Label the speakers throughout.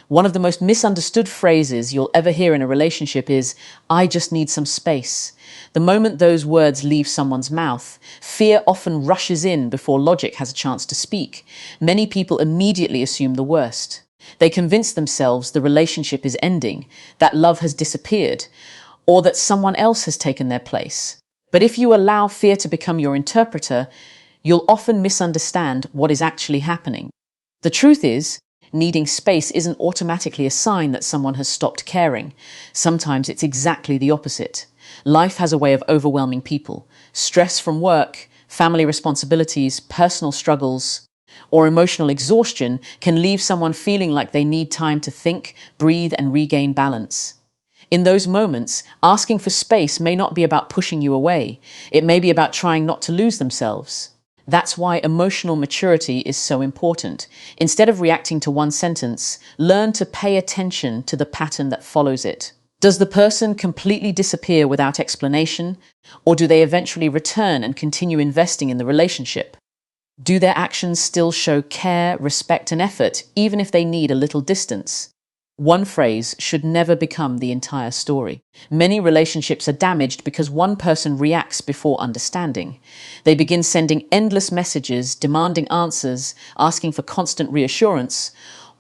Speaker 1: One of the most misunderstood phrases you'll ever hear in a relationship is, "I just need some space." The moment those words leave someone's mouth, fear often rushes in before logic has a chance to speak. Many people immediately assume the worst. They convince themselves the relationship is ending, that love has disappeared, or that someone else has taken their place. But if you allow fear to become your interpreter, you'll often misunderstand what is actually happening. The truth is, needing space isn't automatically a sign that someone has stopped caring. Sometimes it's exactly the opposite. Life has a way of overwhelming people. Stress from work, family responsibilities, personal struggles, or emotional exhaustion can leave someone feeling like they need time to think, breathe, and regain balance. In those moments, asking for space may not be about pushing you away. It may be about trying not to lose themselves. That's why emotional maturity is so important. Instead of reacting to one sentence, learn to pay attention to the pattern that follows it. Does the person completely disappear without explanation, or do they eventually return and continue investing in the relationship? Do their actions still show care, respect, and effort, even if they need a little distance? One phrase should never become the entire story. Many relationships are damaged because one person reacts before understanding. They begin sending endless messages, demanding answers, asking for constant reassurance,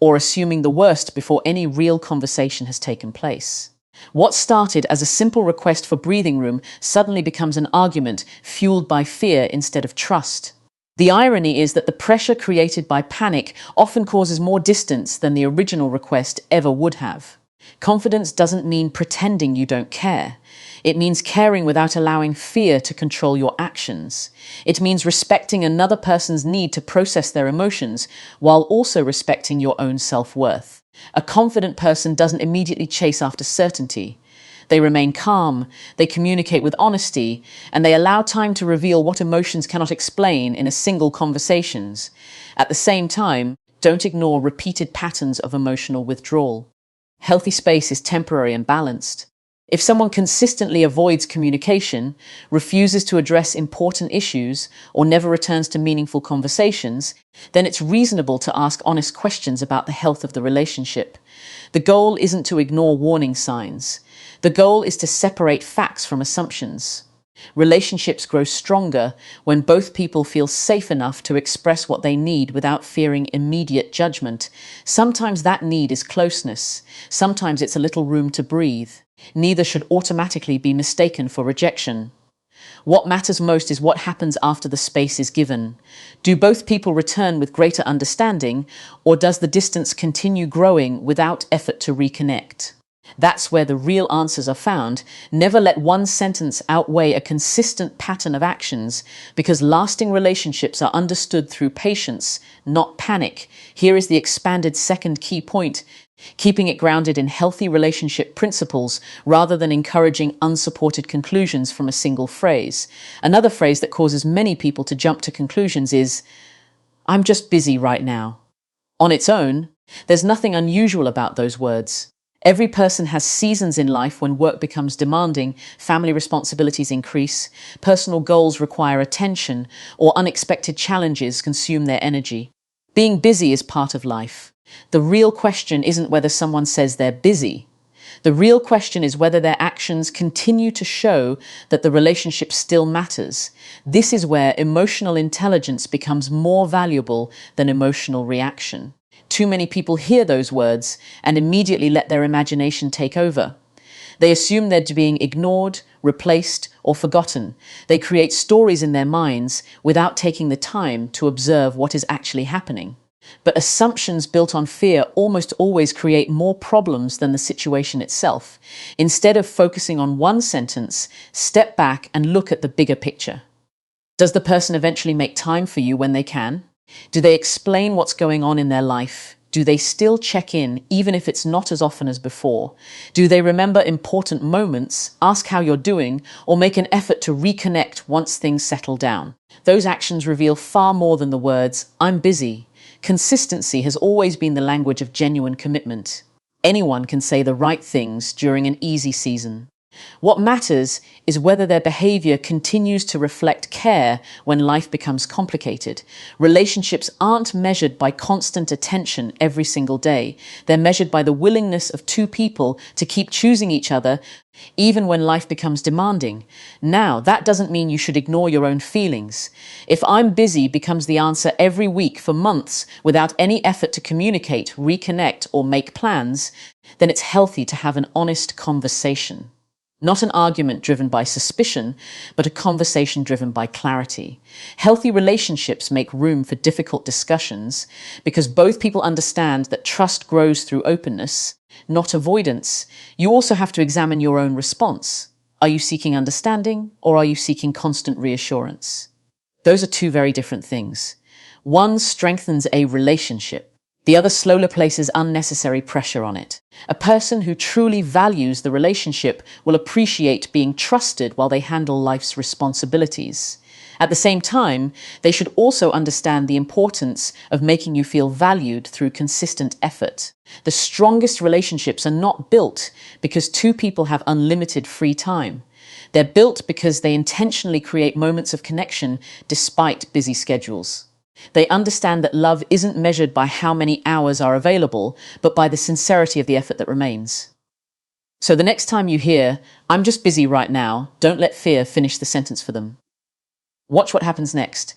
Speaker 1: or assuming the worst before any real conversation has taken place. What started as a simple request for breathing room suddenly becomes an argument fueled by fear instead of trust. The irony is that the pressure created by panic often causes more distance than the original request ever would have. Confidence doesn't mean pretending you don't care. It means caring without allowing fear to control your actions. It means respecting another person's need to process their emotions while also respecting your own self-worth. A confident person doesn't immediately chase after certainty. They remain calm, they communicate with honesty, and they allow time to reveal what emotions cannot explain in a single conversations. At the same time, don't ignore repeated patterns of emotional withdrawal. Healthy space is temporary and balanced. If someone consistently avoids communication, refuses to address important issues, or never returns to meaningful conversations, then it's reasonable to ask honest questions about the health of the relationship. The goal isn't to ignore warning signs. The goal is to separate facts from assumptions. Relationships grow stronger when both people feel safe enough to express what they need without fearing immediate judgment. Sometimes that need is closeness. Sometimes it's a little room to breathe. Neither should automatically be mistaken for rejection. What matters most is what happens after the space is given. Do both people return with greater understanding, or does the distance continue growing without effort to reconnect? That's where the real answers are found. Never let one sentence outweigh a consistent pattern of actions, because lasting relationships are understood through patience, not panic. Here is the expanded second key point: keeping it grounded in healthy relationship principles rather than encouraging unsupported conclusions from a single phrase. Another phrase that causes many people to jump to conclusions is, "I'm just busy right now." On its own, there's nothing unusual about those words. Every person has seasons in life when work becomes demanding, family responsibilities increase, personal goals require attention, or unexpected challenges consume their energy. Being busy is part of life. The real question isn't whether someone says they're busy. The real question is whether their actions continue to show that the relationship still matters. This is where emotional intelligence becomes more valuable than emotional reaction. Too many people hear those words and immediately let their imagination take over. They assume they're being ignored, replaced, or forgotten. They create stories in their minds without taking the time to observe what is actually happening. But assumptions built on fear almost always create more problems than the situation itself. Instead of focusing on one sentence, step back and look at the bigger picture. Does the person eventually make time for you when they can? Do they explain what's going on in their life? Do they still check in, even if it's not as often as before? Do they remember important moments, ask how you're doing, or make an effort to reconnect once things settle down? Those actions reveal far more than the words, "I'm busy." Consistency has always been the language of genuine commitment. Anyone can say the right things during an easy season. What matters is whether their behavior continues to reflect care when life becomes complicated. Relationships aren't measured by constant attention every single day. They're measured by the willingness of two people to keep choosing each other even when life becomes demanding. Now, that doesn't mean you should ignore your own feelings. If "I'm busy" becomes the answer every week for months without any effort to communicate, reconnect, or make plans, then it's healthy to have an honest conversation. Not an argument driven by suspicion, but a conversation driven by clarity. Healthy relationships make room for difficult discussions because both people understand that trust grows through openness, not avoidance. You also have to examine your own response. Are you seeking understanding, or are you seeking constant reassurance? Those are two very different things. One strengthens a relationship. The other slowly places unnecessary pressure on it. A person who truly values the relationship will appreciate being trusted while they handle life's responsibilities. At the same time, they should also understand the importance of making you feel valued through consistent effort. The strongest relationships are not built because two people have unlimited free time. They're built because they intentionally create moments of connection despite busy schedules. They understand that love isn't measured by how many hours are available, but by the sincerity of the effort that remains. So the next time you hear, "I'm just busy right now," don't let fear finish the sentence for them. Watch what happens next,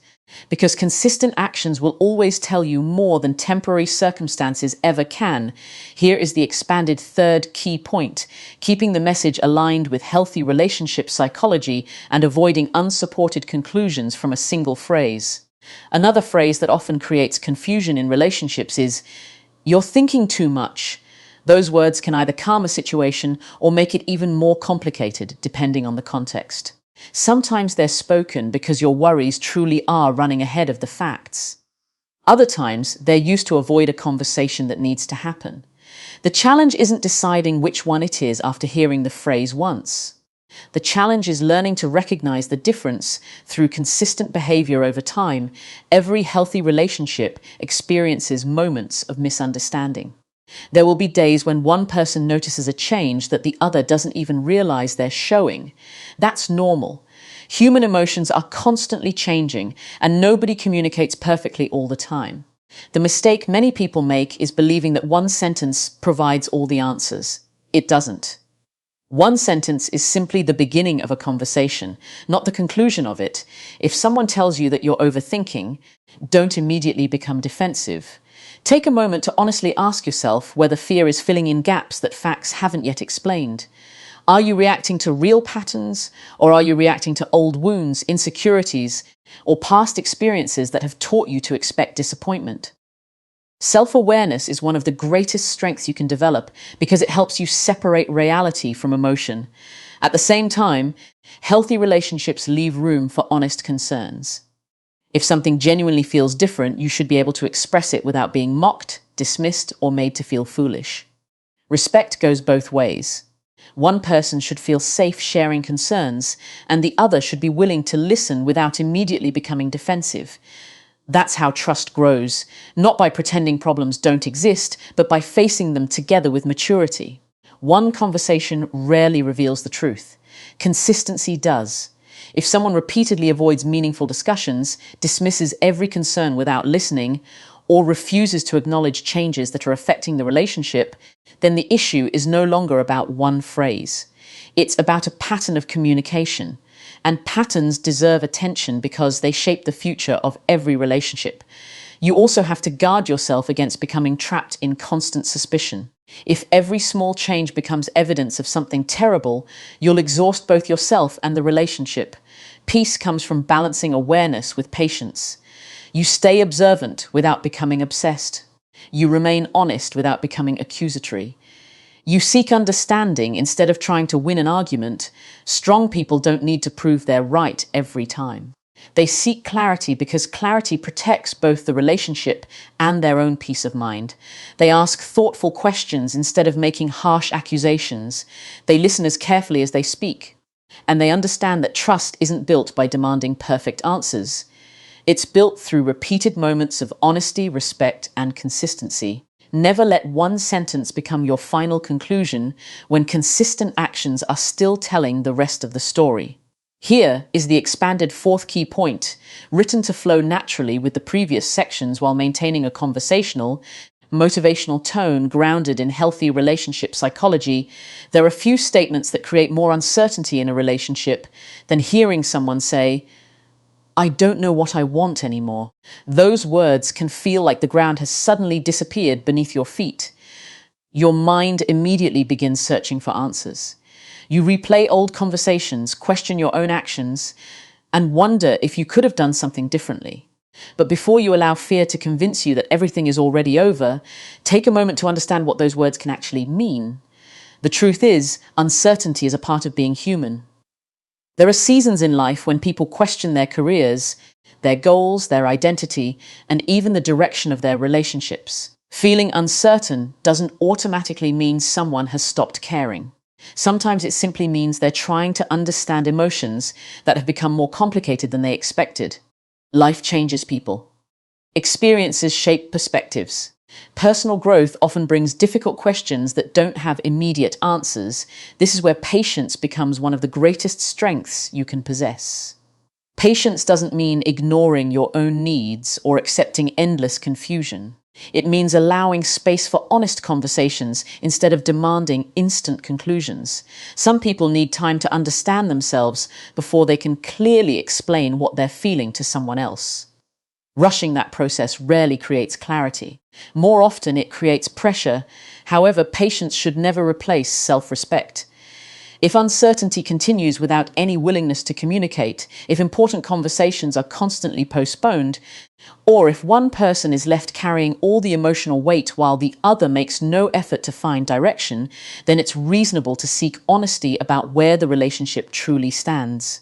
Speaker 1: because consistent actions will always tell you more than temporary circumstances ever can. Here is the expanded third key point: keeping the message aligned with healthy relationship psychology and avoiding unsupported conclusions from a single phrase. Another phrase that often creates confusion in relationships is, "You're thinking too much." Those words can either calm a situation or make it even more complicated, depending on the context. Sometimes they're spoken because your worries truly are running ahead of the facts. Other times, they're used to avoid a conversation that needs to happen. The challenge isn't deciding which one it is after hearing the phrase once. The challenge is learning to recognize the difference through consistent behavior over time. Every healthy relationship experiences moments of misunderstanding. There will be days when one person notices a change that the other doesn't even realize they're showing. That's normal. Human emotions are constantly changing, and nobody communicates perfectly all the time. The mistake many people make is believing that one sentence provides all the answers. It doesn't. One sentence is simply the beginning of a conversation, not the conclusion of it. If someone tells you that you're overthinking, don't immediately become defensive. Take a moment to honestly ask yourself whether fear is filling in gaps that facts haven't yet explained. Are you reacting to real patterns, or are you reacting to old wounds, insecurities, or past experiences that have taught you to expect disappointment? Self-awareness is one of the greatest strengths you can develop because it helps you separate reality from emotion. At the same time, healthy relationships leave room for honest concerns. If something genuinely feels different, you should be able to express it without being mocked, dismissed, or made to feel foolish. Respect goes both ways. One person should feel safe sharing concerns, and the other should be willing to listen without immediately becoming defensive. That's how trust grows, not by pretending problems don't exist, but by facing them together with maturity. One conversation rarely reveals the truth. Consistency does. If someone repeatedly avoids meaningful discussions, dismisses every concern without listening, or refuses to acknowledge changes that are affecting the relationship, then the issue is no longer about one phrase. It's about a pattern of communication. And patterns deserve attention because they shape the future of every relationship. You also have to guard yourself against becoming trapped in constant suspicion. If every small change becomes evidence of something terrible, you'll exhaust both yourself and the relationship. Peace comes from balancing awareness with patience. You stay observant without becoming obsessed. You remain honest without becoming accusatory. You seek understanding instead of trying to win an argument. Strong people don't need to prove they're right every time. They seek clarity because clarity protects both the relationship and their own peace of mind. They ask thoughtful questions instead of making harsh accusations. They listen as carefully as they speak. And they understand that trust isn't built by demanding perfect answers. It's built through repeated moments of honesty, respect, and consistency. Never let one sentence become your final conclusion when consistent actions are still telling the rest of the story. Here is the expanded fourth key point, written to flow naturally with the previous sections while maintaining a conversational, motivational tone grounded in healthy relationship psychology. There are few statements that create more uncertainty in a relationship than hearing someone say, "I don't know what I want anymore." Those words can feel like the ground has suddenly disappeared beneath your feet. Your mind immediately begins searching for answers. You replay old conversations, question your own actions, and wonder if you could have done something differently. But before you allow fear to convince you that everything is already over, take a moment to understand what those words can actually mean. The truth is, uncertainty is a part of being human. There are seasons in life when people question their careers, their goals, their identity, and even the direction of their relationships. Feeling uncertain doesn't automatically mean someone has stopped caring. Sometimes it simply means they're trying to understand emotions that have become more complicated than they expected. Life changes people. Experiences shape perspectives. Personal growth often brings difficult questions that don't have immediate answers. This is where patience becomes one of the greatest strengths you can possess. Patience doesn't mean ignoring your own needs or accepting endless confusion. It means allowing space for honest conversations instead of demanding instant conclusions. Some people need time to understand themselves before they can clearly explain what they're feeling to someone else. Rushing that process rarely creates clarity. More often, it creates pressure. However, patience should never replace self-respect. If uncertainty continues without any willingness to communicate, if important conversations are constantly postponed, or if one person is left carrying all the emotional weight while the other makes no effort to find direction, then it's reasonable to seek honesty about where the relationship truly stands.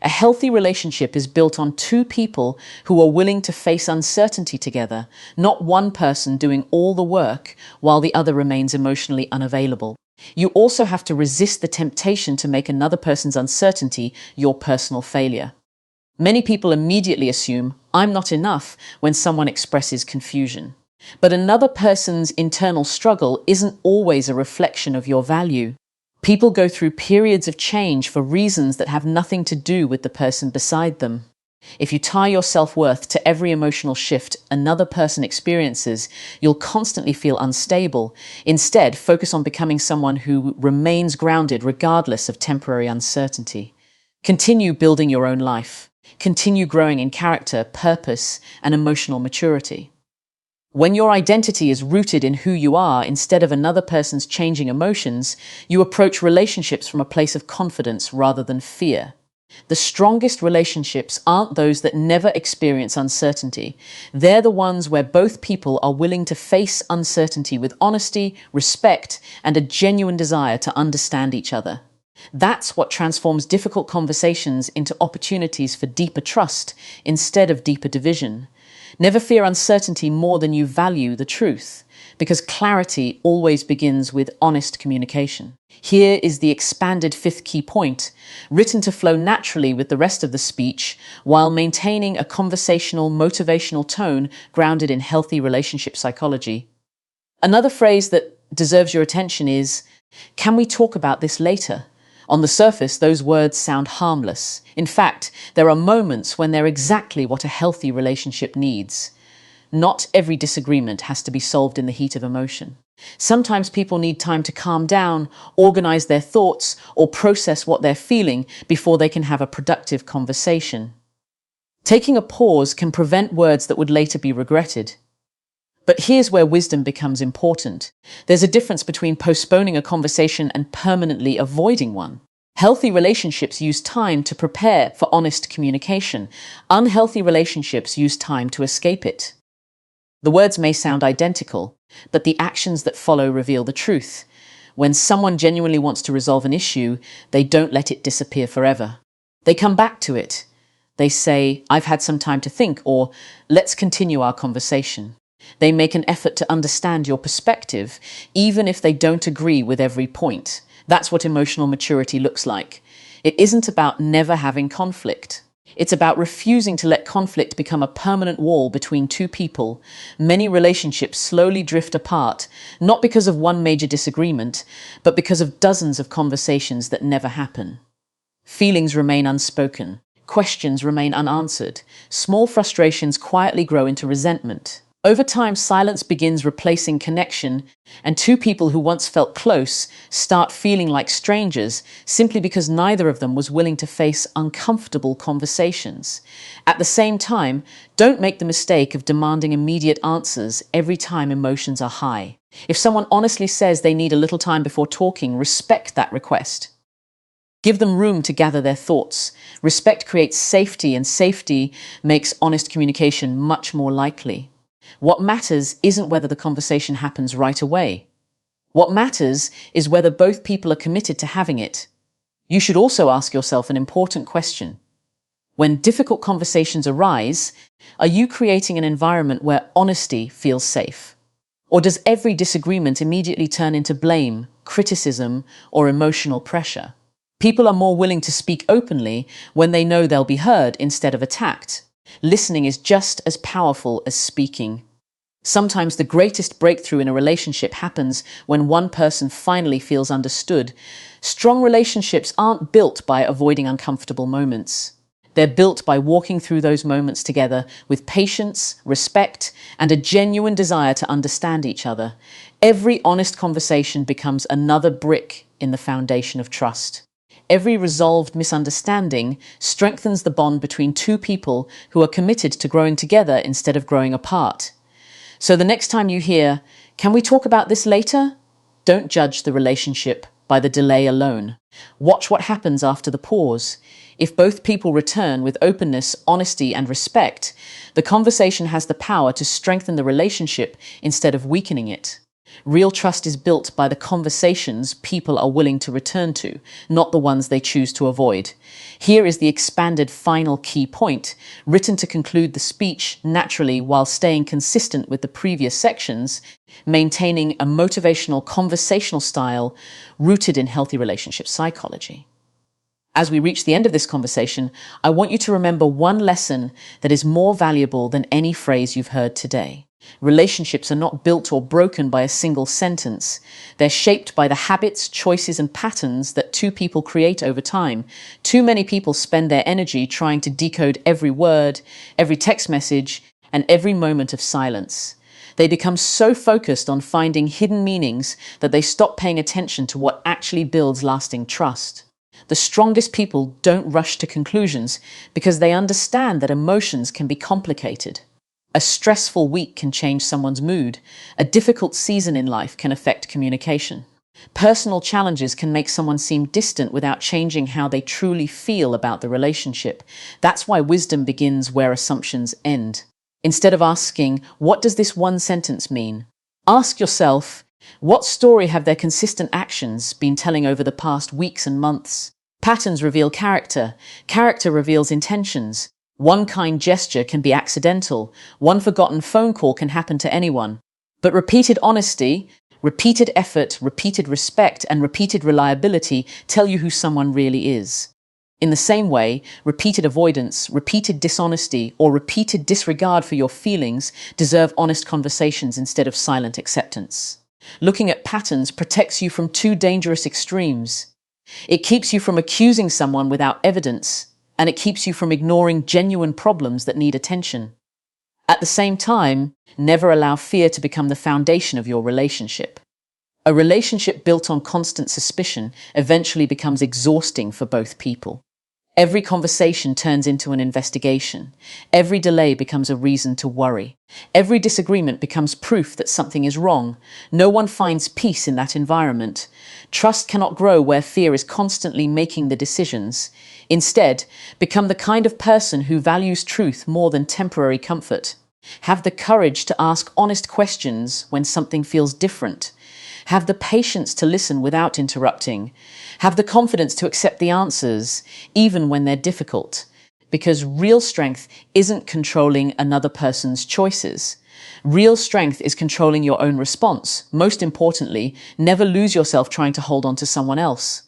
Speaker 1: A healthy relationship is built on two people who are willing to face uncertainty together, not one person doing all the work while the other remains emotionally unavailable. You also have to resist the temptation to make another person's uncertainty your personal failure. Many people immediately assume, "I'm not enough," when someone expresses confusion. But another person's internal struggle isn't always a reflection of your value. People go through periods of change for reasons that have nothing to do with the person beside them. If you tie your self-worth to every emotional shift another person experiences, you'll constantly feel unstable. Instead, focus on becoming someone who remains grounded regardless of temporary uncertainty. Continue building your own life. Continue growing in character, purpose, and emotional maturity. When your identity is rooted in who you are instead of another person's changing emotions, you approach relationships from a place of confidence rather than fear. The strongest relationships aren't those that never experience uncertainty. They're the ones where both people are willing to face uncertainty with honesty, respect, and a genuine desire to understand each other. That's what transforms difficult conversations into opportunities for deeper trust instead of deeper division. Never fear uncertainty more than you value the truth, because clarity always begins with honest communication. Here is the expanded fifth key point, written to flow naturally with the rest of the speech while maintaining a conversational, motivational tone grounded in healthy relationship psychology. Another phrase that deserves your attention is, "Can we talk about this later?" On the surface, those words sound harmless. In fact, there are moments when they're exactly what a healthy relationship needs. Not every disagreement has to be solved in the heat of emotion. Sometimes people need time to calm down, organize their thoughts, or process what they're feeling before they can have a productive conversation. Taking a pause can prevent words that would later be regretted. But here's where wisdom becomes important. There's a difference between postponing a conversation and permanently avoiding one. Healthy relationships use time to prepare for honest communication. Unhealthy relationships use time to escape it. The words may sound identical, but the actions that follow reveal the truth. When someone genuinely wants to resolve an issue, they don't let it disappear forever. They come back to it. They say, "I've had some time to think," or "Let's continue our conversation." They make an effort to understand your perspective, even if they don't agree with every point. That's what emotional maturity looks like. It isn't about never having conflict. It's about refusing to let conflict become a permanent wall between two people. Many relationships slowly drift apart, not because of one major disagreement, but because of dozens of conversations that never happen. Feelings remain unspoken. Questions remain unanswered. Small frustrations quietly grow into resentment. Over time, silence begins replacing connection, and two people who once felt close start feeling like strangers simply because neither of them was willing to face uncomfortable conversations. At the same time, don't make the mistake of demanding immediate answers every time emotions are high. If someone honestly says they need a little time before talking, respect that request. Give them room to gather their thoughts. Respect creates safety, and safety makes honest communication much more likely. What matters isn't whether the conversation happens right away. What matters is whether both people are committed to having it. You should also ask yourself an important question. When difficult conversations arise, are you creating an environment where honesty feels safe? Or does every disagreement immediately turn into blame, criticism, or emotional pressure? People are more willing to speak openly when they know they'll be heard instead of attacked. Listening is just as powerful as speaking. Sometimes the greatest breakthrough in a relationship happens when one person finally feels understood. Strong relationships aren't built by avoiding uncomfortable moments. They're built by walking through those moments together with patience, respect, and a genuine desire to understand each other. Every honest conversation becomes another brick in the foundation of trust. Every resolved misunderstanding strengthens the bond between two people who are committed to growing together instead of growing apart. So the next time you hear, "Can we talk about this later?" don't judge the relationship by the delay alone. Watch what happens after the pause. If both people return with openness, honesty, and respect, the conversation has the power to strengthen the relationship instead of weakening it. Real trust is built by the conversations people are willing to return to, not the ones they choose to avoid. Here is the expanded final key point, written to conclude the speech naturally while staying consistent with the previous sections, maintaining a motivational conversational style rooted in healthy relationship psychology. As we reach the end of this conversation, I want you to remember one lesson that is more valuable than any phrase you've heard today. Relationships are not built or broken by a single sentence. They're shaped by the habits, choices, and patterns that two people create over time. Too many people spend their energy trying to decode every word, every text message, and every moment of silence. They become so focused on finding hidden meanings that they stop paying attention to what actually builds lasting trust. The strongest people don't rush to conclusions because they understand that emotions can be complicated. A stressful week can change someone's mood. A difficult season in life can affect communication. Personal challenges can make someone seem distant without changing how they truly feel about the relationship. That's why wisdom begins where assumptions end. Instead of asking, "What does this one sentence mean?" ask yourself, "What story have their consistent actions been telling over the past weeks and months?" Patterns reveal character. Character reveals intentions. One kind gesture can be accidental. One forgotten phone call can happen to anyone. But repeated honesty, repeated effort, repeated respect, and repeated reliability tell you who someone really is. In the same way, repeated avoidance, repeated dishonesty, or repeated disregard for your feelings deserve honest conversations instead of silent acceptance. Looking at patterns protects you from two dangerous extremes. It keeps you from accusing someone without evidence, and it keeps you from ignoring genuine problems that need attention. At the same time, never allow fear to become the foundation of your relationship. A relationship built on constant suspicion eventually becomes exhausting for both people. Every conversation turns into an investigation. Every delay becomes a reason to worry. Every disagreement becomes proof that something is wrong. No one finds peace in that environment. Trust cannot grow where fear is constantly making the decisions. Instead, become the kind of person who values truth more than temporary comfort. Have the courage to ask honest questions when something feels different. Have the patience to listen without interrupting. Have the confidence to accept the answers, even when they're difficult. Because real strength isn't controlling another person's choices. Real strength is controlling your own response. Most importantly, never lose yourself trying to hold on to someone else.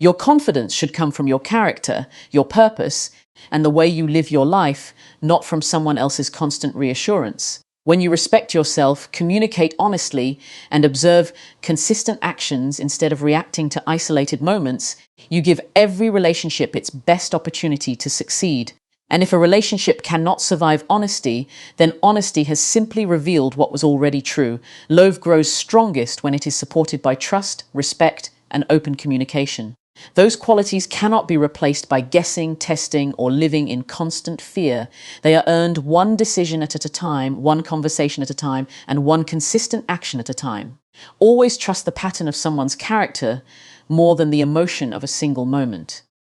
Speaker 1: Your confidence should come from your character, your purpose, and the way you live your life, not from someone else's constant reassurance. When you respect yourself, communicate honestly, and observe consistent actions instead of reacting to isolated moments, you give every relationship its best opportunity to succeed. And if a relationship cannot survive honesty, then honesty has simply revealed what was already true. Love grows strongest when it is supported by trust, respect, and open communication. Those qualities cannot be replaced by guessing, testing, or living in constant fear. They are earned one decision at a time, one conversation at a time, and one consistent action at a time. Always trust the pattern of someone's character more than the emotion of a single moment.